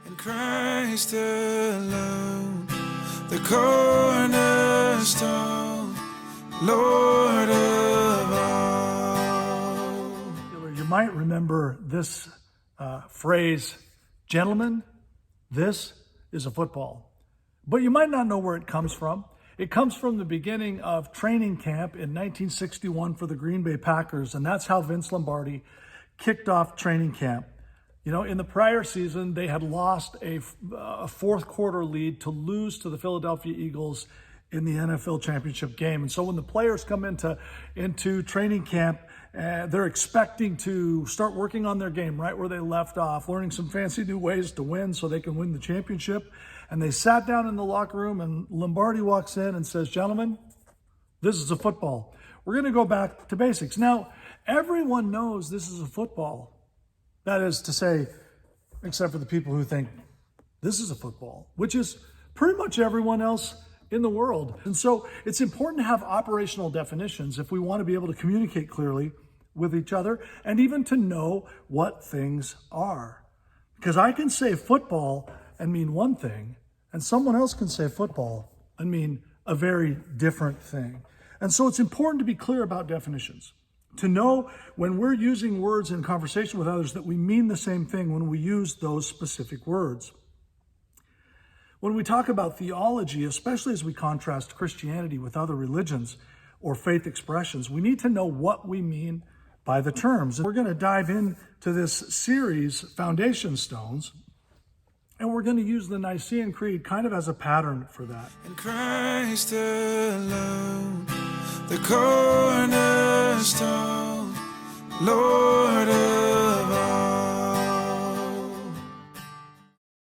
In Christ alone, the cornerstone, Lord of all. You might remember this phrase, gentlemen, this is a football. But you might not know where it comes from. It comes from the beginning of training camp in 1961 for the Green Bay Packers, and that's how Vince Lombardi kicked off training camp. You know, in the prior season, they had lost a fourth quarter lead to lose to the Philadelphia Eagles in the NFL championship game. And so when the players come into training camp, they're expecting to start working on their game right where they left off, learning some fancy new ways to win so they can win the championship. And they sat down in the locker room, and Lombardi walks in and says, gentlemen, this is a football. We're going to go back to basics. Now, everyone knows this is a football. That is to say, except for the people who think this is a football, which is pretty much everyone else in the world. And so it's important to have operational definitions if we want to be able to communicate clearly with each other and even to know what things are. Because I can say football and mean one thing, and someone else can say football and mean a very different thing. And so it's important to be clear about definitions, to know when we're using words in conversation with others that we mean the same thing when we use those specific words. When we talk about theology, especially as we contrast Christianity with other religions or faith expressions, we need to know what we mean by the terms. And we're going to dive into this series, Foundation Stones, and we're going to use the Nicene Creed kind of as a pattern for that. In Christ alone, the cornerstone, Lord of